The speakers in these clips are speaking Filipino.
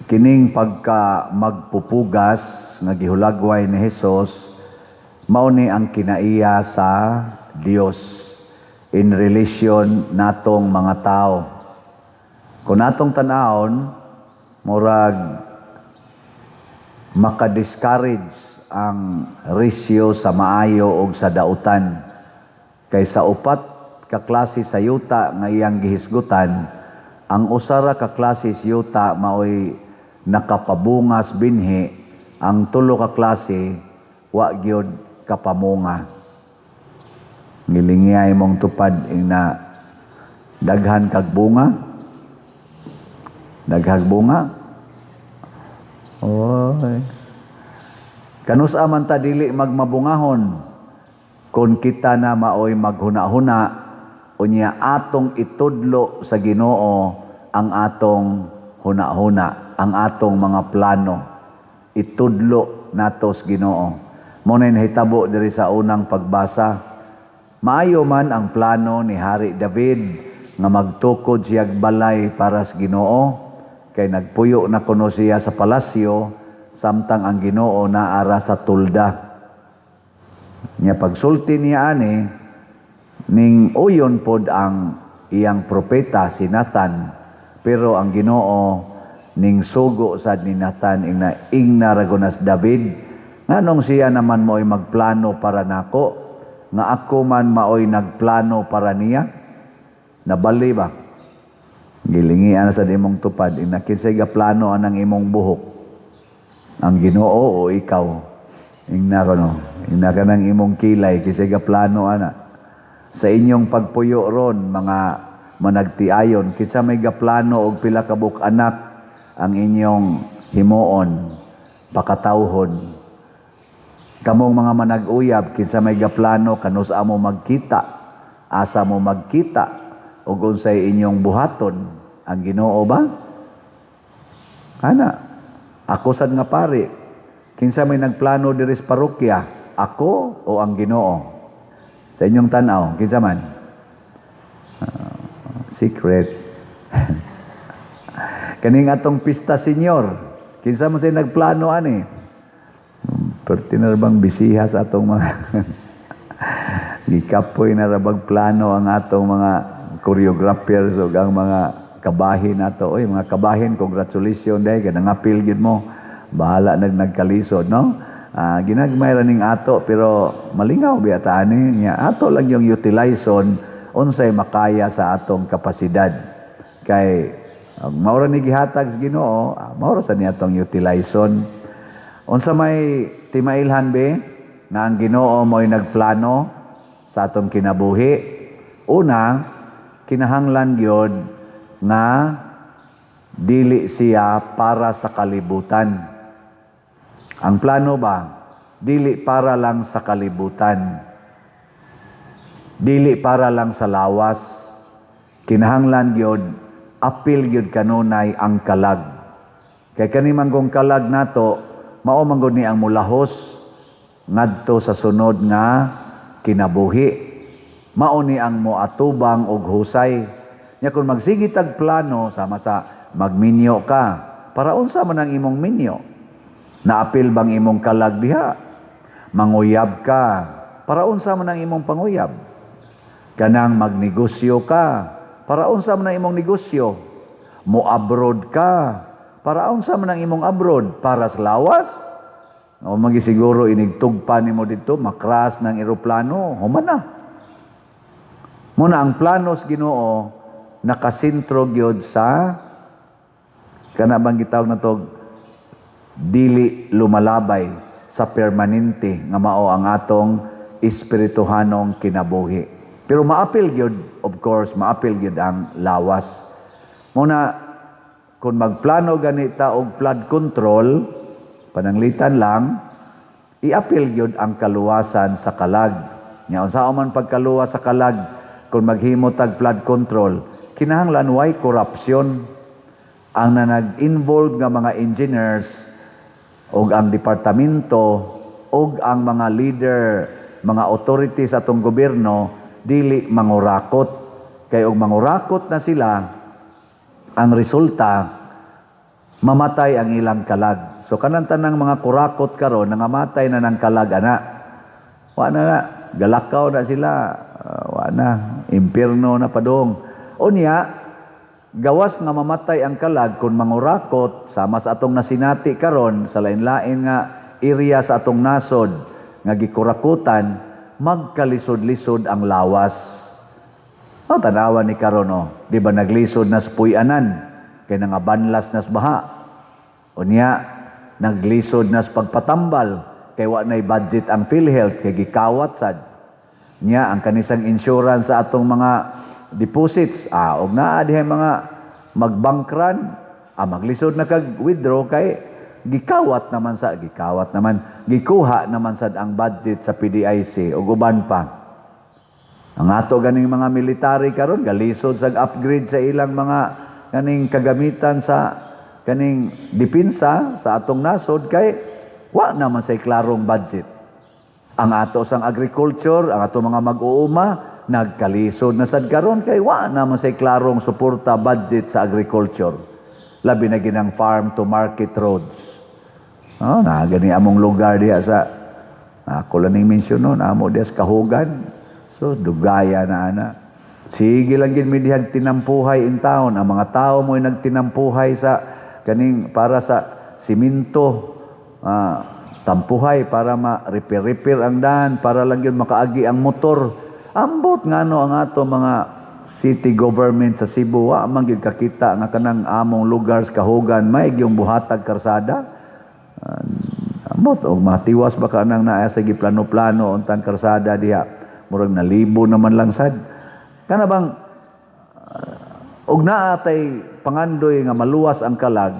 kining pagka magpupugas nga gihulagway ni Hesus mao ni ang kinaiya sa Dios in relation natong mga tao. Kung natong tanawon, murag maka-discourage ang risyo sa maayo o sa dautan. Kaysa upat ka klase sa yuta nga iyang gihisgutan, ang usara ka klase sa yuta maoy nakapabungas binhi, ang tulo ka klase wa gyud kapamunga. Ngilingiyay mong tupad ina daghan kag bunga. Daghag bunga. Oy. Kanusa man ta dili magmabungahon kung kita na maoy maghuna-huna unya atong itudlo sa Ginoo ang atong huna-huna, ang atong mga plano. Itudlo nato sa Ginoo. Mo na nahitabo diri sa unang pagbasa. Maayo man ang plano ni Hari David nga magtukod siyag balay para sa Ginoo, kay nagpuyo na kuno siya sa palasyo samtang ang Ginoo naara sa tulda. Nya pagsulti niya ani ning uyon pod ang iyang propeta si Nathan, pero ang Ginoo ning sugo sad ni Nathan ingna ragunas David nganong siya naman mo'y magplano para nako nga ako man maoy nagplano para niya. Nabali ba? Gilingian sa imong tupad, inakinsay ga plano anang imong buhok. Ang Ginoo o ikaw? Ingna ko no. Ingna ka ng imong kilay, kinsay ga plano ana. Sa inyong pagpuyo ron, mga managtiayon, kinsa may ga plano og pila ka buk anak ang inyong himuon, pakatawhon. Kamong mga manag-uyab, kinsa may gaplano kanus amo magkita, asa mo magkita, ug unsay inyong buhaton, ang Ginoo ba? Ana, ako sad nga pari, kinsa may nagplano diri sa parokya, ako o ang Ginoo? Sa inyong tanaw, kinsa man? Secret. Kaning atong pista senyor, kinsa man say nagplano ani? Perti na rabang bisiha sa atong mga gikapoy na rabag plano ang atong mga choreographers o ang mga kabahin nato. Oy, mga kabahin, congratulations day, nangapil gid mo. Bahala nagkalisod, no? Ginagmay ra ning ato pero malingaw biata ani nya ato lang yung utilization unsay makaya sa atong kapasidad. Kay mao ra ni gihatag sa Ginoo, mao ra sa ni atong utilization. Unsa may timailhan be nga ang Ginoo mo'y nagplano sa atong kinabuhi? Una, kinahanglan gyud nga dili siya para sa kalibutan. Ang plano ba? Dili para lang sa kalibutan. Dili para lang sa lawas. Kinahanglan gyud apil gyud kanunay ang kalag. Kay kani manggong kalag nato mao man gud ni ang mulahos ngadto sa sunod nga kinabuhi. Mao ni ang moatubang og husay. Nya kun magsige tag plano sama sa magminyo ka, para unsa man ang imong minyo? Naapil bang imong kalag diha? Manguyab ka, para unsa man ang imong panguyab? Kanang magnegosyo ka, para unsa man ang imong negosyo? Mo-abroad ka, para unsa man ang imong abroad? Para sa lawas? O magisiguro inigtugpa nimo dito, makras ng eroplano, human na. Muna ang plano sa Ginoo nakasentro gyud sa kana bang gitawag na to dili lumalabay sa permanente nga mao ang atong espirituhanong kinabuhi. Pero maapil gyud, of course, maapil gyud ang lawas. Muna kung magplano ganita og flood control, pananglitan lang, iapil gyud ang kaluwasan sa kalag. Nya unsa man pagkaluwas sa kalag kung maghimo tag flood control, kinahanglan way corruption. Ang nag-involve nga mga engineers og ang departamento og ang mga leader, mga authorities sa atong gobyerno dili mangurakot. Kay og mangurakot na sila, ang resulta mamatay ang ilang kalag. So kanang tanang mga kurakot karon nangamatay na ng kalag ana. Wa na, galakaw na sila, wa na, impyerno na padong. Unya, gawas nga mamatay ang kalag kung mangurakot sama sa atong nasinati karon sa lain-lain nga area sa atong nasod nga gikurakutan, magkalisod-lisod ang lawas. Tanawan ni karon di ba naglisod na sa puy-anan kay nangabanlas na sa baha. Unya, naglisod na sa pagpatambal kay wa nay budget ang PhilHealth kay gikawat sad. Nya ang kanisang insurance sa atong mga deposits, og naa dihay mga magbankran, maglisod na kag withdraw kay gikuha naman sad ang budget sa PDIC ug uban pa. Ang ato ganing mga military karon galisod sa upgrade sa ilang mga kaning kagamitan sa kaning depensa sa atong nasod kay wa naman say klarong budget. Ang ato sang agriculture, ang ato mga mag-uuma nagkalisod na sad karon kay wa naman say klarong suporta budget sa agriculture. Labi na ginang farm to market roads. Na gani among lugar diha sa ako lang ning mensyonon amo diha sa Kahugan. So dugaya na ana. Sige lang gid mi dihang tinampuhay in town. Ang mga tao mo'y nagtinampuhay sa kaning para sa simento, tampuhay para ma-repair ang daan, para lang yun makaagi ang motor. Ambot nga ang ato mga city government sa Cebu, man gyud kakita nga kanang among lugar sa Kahugan may gyung buhatag karsada. Ambot og matiwas ba ka nang naa sa giplano-plano untang karsada diha. Murag na libo naman lang sad. Kana bang og naa tay pangandoy nga maluwas ang kalag,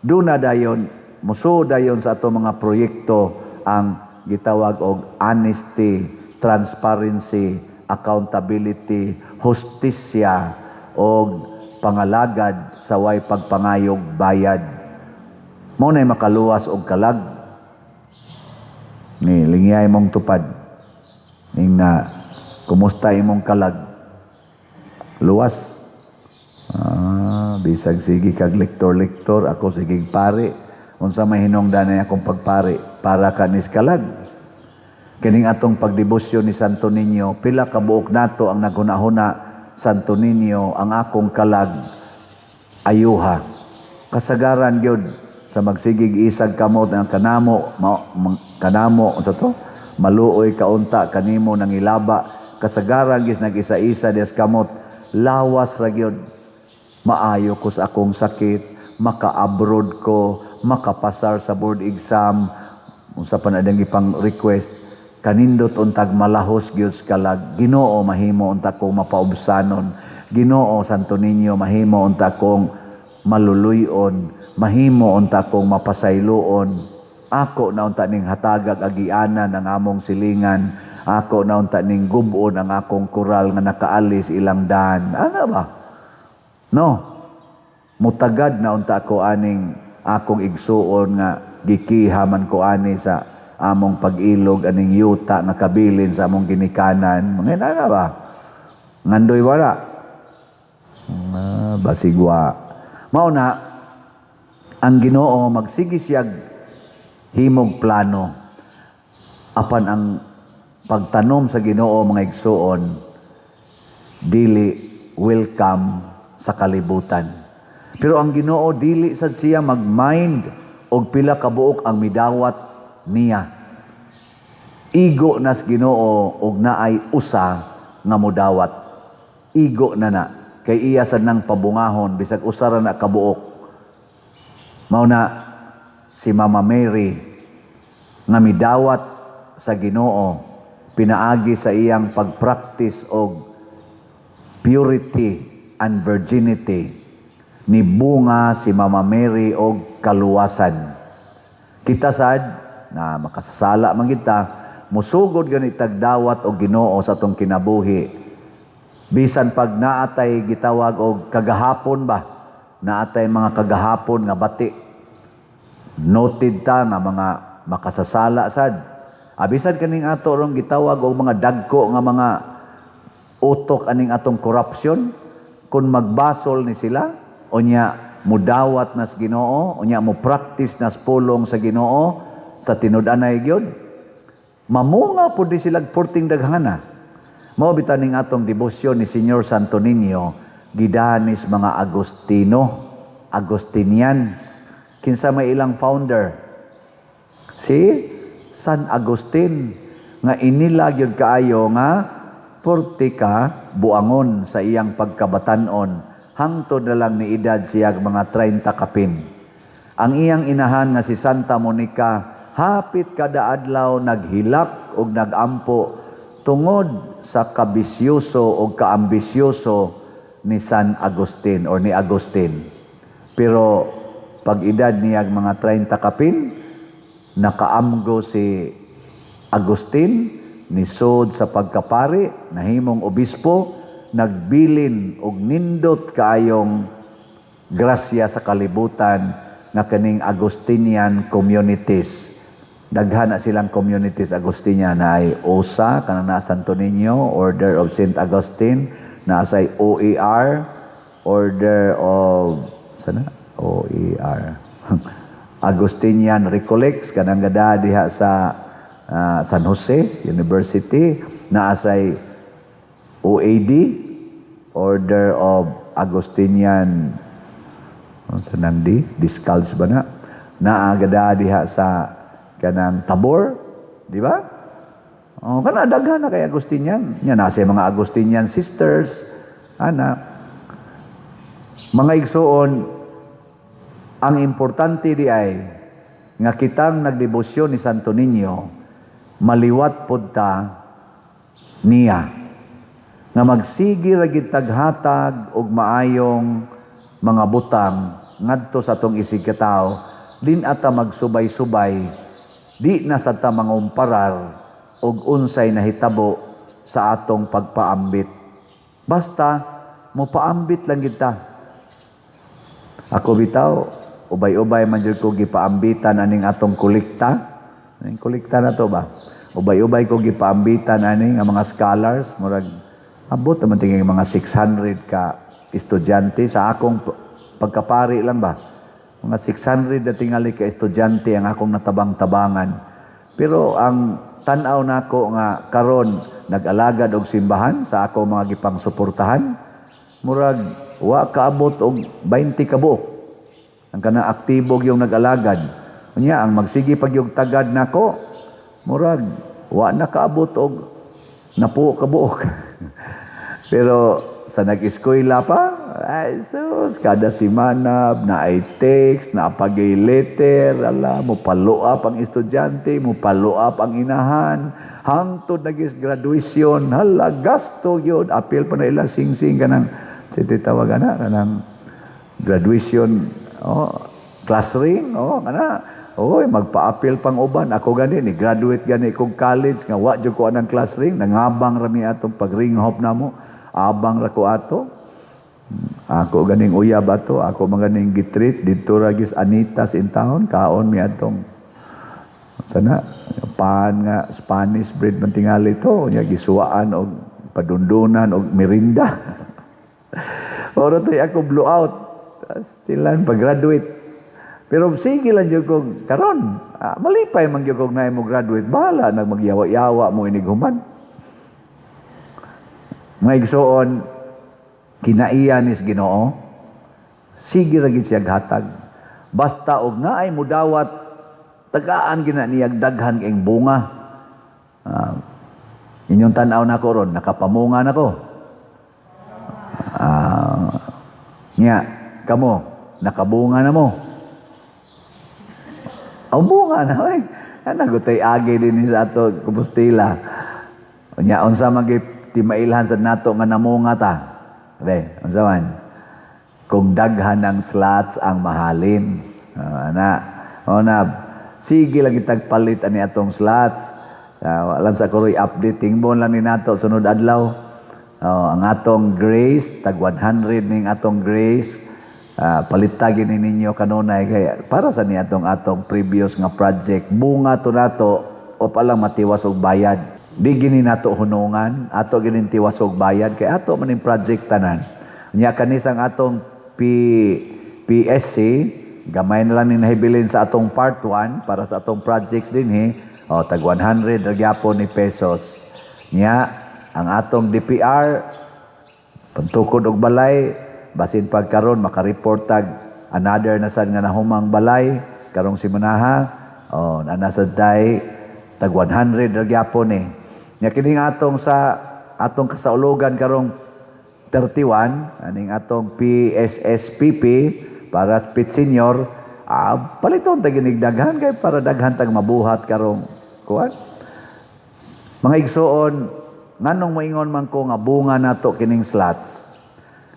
duna dayon muso dayon sa ato mga proyekto ang gitawag og honesty, transparency, accountability, hustisya og pangalagad sa way pagpangayog bayad. Mao nay makaluwas og kalag. Ni lingyay mong tupad. Ning na kumusta imong kalag? Luwas. Bisag sige kag lektor-lektor, ako sige pare. Unsa may hinungdan akong pagpare para kanis kalag. Kining atong pagdebosyon ni Santo Niño, pila ka buok nato ang naghuna-huna Santo Niño, ang akong kalag ayuha. Kasagaran gyud sa magsigig isag kamot ang kanamo unsa to? Maluoy kaunta kanimo nang ilaba, kasagaran gis nag-isa-isa des kamot, lawas ra gyud. Maayo ko sa akong sakit, maka-abroad ko, makapasar sa board exam, unsa pa na dang ipang request, kanindot untag malahos gyud kalag. Ginoo mahimo unta kong mapaubsanon, Ginoo Santo Niño mahimo unta kong maluluyon, mahimo unta kong mapasayloon. Ako na unta ning hatagag agianan ang among silingan. Ako na unta ning gubon ang akong koral nga nakaalis ilang daan. Ano ba? No. Mutagad na unta ko aning akong igsuon nga gikihaman ko ani sa among pag-ilog aning yuta nga kabilin sa among ginikanan. Mga na ba? Ngandoy wala. Basigwa. Mao na ang Ginoo magsigi siyag himog plano apan ang pagtanom sa Ginoo mga igsuon dili welcome sa kalibutan. Pero ang Ginoo dili sad siya mag-mind og pila ka buok ang midawat niya. Igo nas Ginoo og naay usa nga modawat. Igo na kay iya sad nang pabungahon bisag usa ra na kabuok. Mao na si Mama Mary nga midawat sa Ginoo pinaagi sa iyang pagpractice og purity and virginity, ni bunga si Mama Mary og kaluwasan. Kita sad na makasasala man kita, musugod gani tagdawat og Ginoo sa atong kinabuhi. Bisan pag naatay gitawag og kagahapon ba, naatay mga kagahapon nga bati. Noted ta nga mga makasasala sad. Abisan kaning ato rong gitawag og mga dagko nga mga utok aning atong corruption, kung magbasol ni sila, o niya mudawat nas Ginoo, unya mo practice nas pulong sa Ginoo sa tinud-anay gyud. Mamunga pud di sila porting daghana. Mao bitaning atong debosyon ni Señor Santo Niño gidanis mga Agustinians. Kinsa may ilang founder? Si San Agustin nga inila gyud kaayo nga 40 ka buangon sa iyang pagkabatan-on hangtod na lang ni edad siya mga 30 kapin. Ang iyang inahan nga si Santa Monica hapit kada adlaw naghilak og nagampo tungod sa kabisyoso o kaambisyoso ni San Agustin or ni Agustin. Pero pag edad niya mga 30 kapin, nakaamgo si Agustin nisod sa pagkapari, nahimong obispo, nagbilin og nindot kaayong grasya sa kalibutan nga kaning Agustinian communities. Daghan na silang communities Agustinian na ay OSA, kanang na Santo Niño, Order of St. Augustine, na say OER, Order of OER Agustinian Recollects, kanang gada diha sa San Jose University, naasay OAD, Order of Agustinian sa nandi Discalce ba na naagada diha sa kanang Tabor, di ba? Kana daghan na kay Agustinian nya nasa mga Agustinian sisters ana. Mga igsoon, ang importante di ay nga kitang nagdebosyon ni Santo Niño maliwat pod ta niya nga magsigi ra gid taghatag og maayong mga butang ngadto sa atong isigkataw din ata magsubay-subay di na sa ta mangumparar og unsay nahitabo sa atong pagpaambit. Basta mo paambit lang gid ta. Ako bitaw ubay-ubay man jud ko gipaambitan aning atong kolekta. Aning kolekta na to ba? Ubay-ubay ko gipaambitan aning nga mga scholars, murag abot naman tingin mga 600 ka estudyante sa akong pagkapari lang ba. Mga 600 na tingali ka estudyante ang akong natabang-tabangan. Pero ang tan-aw nako nga karon nag-alagad og simbahan sa akong mga gipang suportahan, murag wa kaabot og 20 ka buok. Ang kanang aktibo yung nag-alagad. Unya ang magsigi pag yung tagad nako, murag wa na kaabot og 10 ka buok. Pero sa nag-eskwela pa, ay sus, kada semana na ay text, na pagay letter, ala, mo follow up ang estudyante, mo follow up ang inahan, hangtod nag-graduation, hala, gasto yun, appeal pa na ilang sing-sing kanang, titawagan na, kanang graduation, class ring, magpa-appeal pang uban, ako gani, ni graduate gani kong college, nga wa dyan ko anang class ring, nangabang rami atong pag-ring hop na mo, abang ra ko ato. Ako ganing uyab ato, ako maganing gitreat dito ragis Anitas in town, kaon mi atong sana pan nga Spanish bread man tingali to, nya gisuwaan og padundunan og merinda. Oro to ako blow out. Stilan pag-graduate. Pero sige lang jud kog karon, malipay man jud kog na mo graduate, bahala nag magyawa-yawa mo inig human. Mga igsoon, kinaiyan is Ginoo, sige ra gid siya hatag. Basta og naay mudawat, tagaan gina niyag daghan ing bunga. Inyong tan-aw na ko ron, nakapamunga na ko. Nya, kamo, nakabunga na mo. Ang bunga na, ay. Nagutay agi din sa ato, Compostela. Nya, unsa magip timailhan sa nato nga namunga ta. Be, unsa man? Kung daghan ng slots ang mahalin. Sige lang itagpalit ani atong slots. Alam sa kuroy updating mo lang ni nato sunod adlaw. Ang atong grace tag 100 ning atong grace. Palitagin ninyo kanunay kaya para sa ni atong previous nga project bunga to nato o palang matiwas og bayad. Di gini nato hunungan, ato ginin tiwas og bayad kay ato maning project tanan. Nya kanis ang atong PSC, gamay na lang ni nahibilin sa atong part 1 para sa atong projects din tag 100 ra gyapon ni pesos. Nya ang atong DPR pantukod og balay basin pagkaron makareport tag another na sad nga nahumang balay karong simunaha nanasad tay tag 100 ra gyapon nya kining atong kasaulugan karong 31 aning atong PSSPP para speed senior paliton tag daghan kay para daghan tag mabuhat karong kuan. Mga igsoon, nganong moingon man ko nga bunga nato kining slots.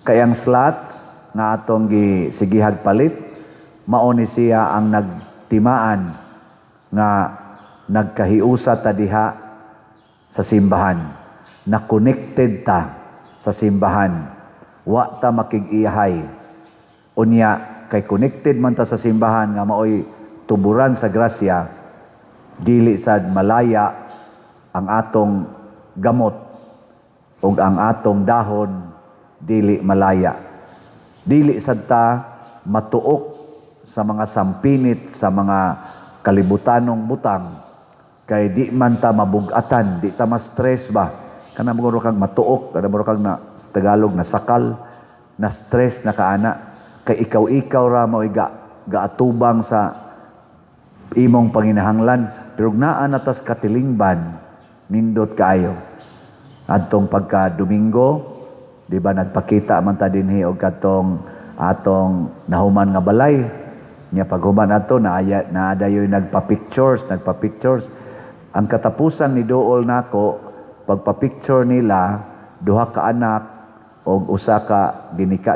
Kay ang slots nga atong gisigihag palit mao ni siya ang nagtimaan nga nagkahiusa ta diha sa simbahan. Na connected ta sa simbahan. Wa ta makig-iyahay. Unya kay connected man ta sa simbahan nga maoy tuburan sa grasya, dili sad malaya ang atong gamot ug ang atong dahon dili malaya. Dili sad ta matuok sa mga sampinit sa mga kalibutanong butang kay di man ta mabugatan, di ta ma-stress ba. Kana mo kag matuok, kana mo kag na sa Tagalog na sakal, na stress na kaana kay ikaw ra mo gaatubang sa imong panginahanglan pero naa natas katilingban nindot kaayo adtong pagka Domingo, di ba nagpakita man ta dinhi og katong atong nahuman nga balay nya paghuman ato naadayoy nagpa-pictures ang katapusan ni duol nako pagpa-picture nila duha ka anak og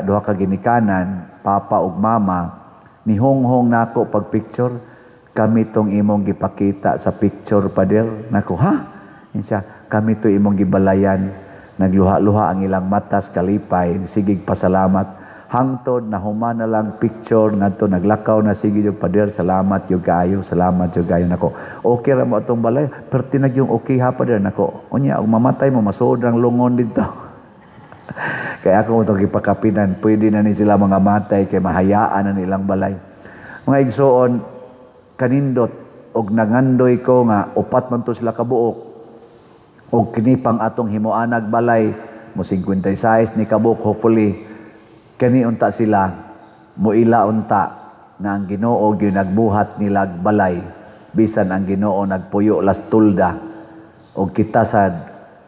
duha ka ginikanan papa ug mama nihonghong nako pag-picture kami tong imong gipakita sa picture pader nako insya kami to imong gibalayan nagluha-luha ang ilang matas kalipay sigig pasalamat hangtod na human na lang picture ngadto naglakaw na sige yung pader salamat yung kayo nako okay ra mo atong balay pero tinag yung okay ha pader nako unya og mamatay mo masodrang lungon dito kaya ako mo itong ipakapinan pwede na ni sila mga matay kay mahayaan na nilang balay mga igsoon kanindot og nangandoy ko nga upat man to sila kabuok og kini pang atong himuanag balay mo 56 ni kabuok hopefully kani unta sila moila unta nga ang Ginoo gyud nagbuhat nila balay bisan ang Ginoo nagpuyo las tulda og kita sad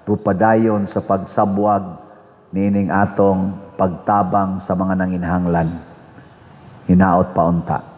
pupadayon sa pagsabwag nining atong pagtabang sa mga nanginhanglan hinaot pa unta.